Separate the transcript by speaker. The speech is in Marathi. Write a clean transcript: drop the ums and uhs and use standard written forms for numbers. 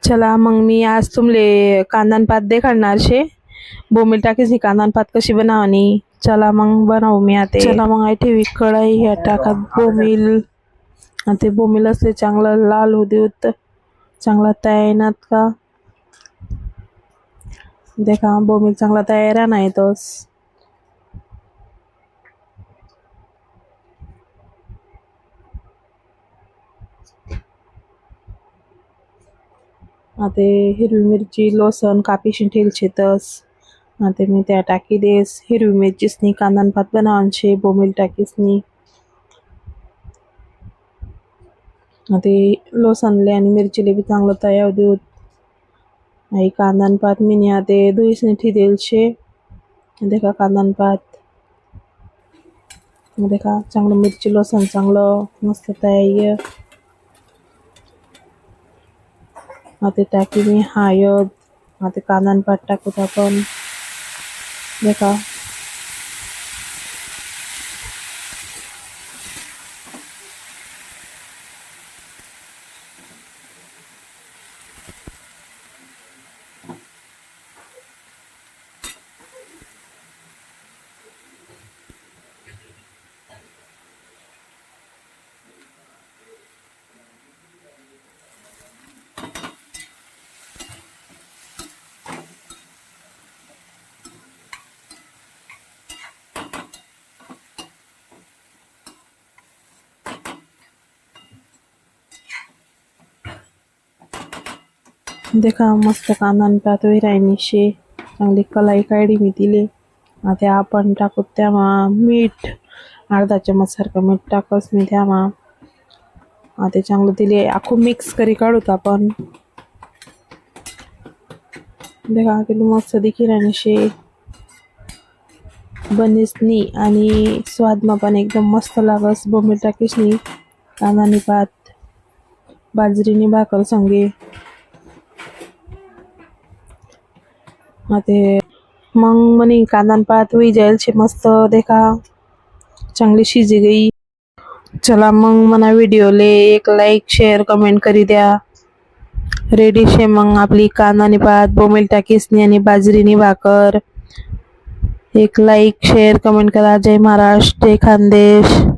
Speaker 1: चला मग मी आज तुमले कांदा पात देखाडणार शे. बोंबील टाकीची कांदा पात कशी बनावनी. चला मग बनवू मी आता. चला मग आई ठेवी कढई, ह्या टाकात बोंबील. ते बोंबील असले चांगलं लाल होऊ देऊत, चांगला तयार का देखा. बोंबील चांगला तयार नाही तोच. आता हिरवी मिरची लसण कापीशी ठेवल तस. आता मी त्या टाकी देस. हिरवी मिरचीसनी कांदा पात बनावून शे, बोंबील टाकीसनी. आता लसणले आणि मिरचीले बी चांगलं तयार देऊत. आई कांदा पात मी आता धुईसनी ठेवल शे. देखा कांदा पात देखा चांगलं मिरची लसण चांगलं मस्त तयार. आता टाकी मी हळद. आता कांदा पात टाकूत आपण. देखा देखा मस्त कांदा पात राहिनी शे. चांगली कलाई काढी मी दिले. आता आपण टाकू त्यामा मीठ. अर्धा चमच सारखं मीठ टाकस मी त्यामा. आता चांगलं दिले आखू मिक्स करी काढूत आपण. देखा किती मस्त दिखी राहिनी शे. बनीसनी आणि स्वादमा पण एकदम मस्त लागस. बोंबील टाकीसनी कांदा पात बाजरीनी भाकर संगे. आता मग मनी कांदा पात हुई जाईल शे मस्त. देखा चांगली शिजी गई. चला मग मना व्हिडिओले एक लाईक शेअर कमेंट करी द्या. रेडी शे मग आपली कांदा पात बोंबील टाकीसनी आणि बाजरीनी भाकर. एक लाईक शेअर कमेंट करा. जय महाराष्ट्र, जय खानदेश.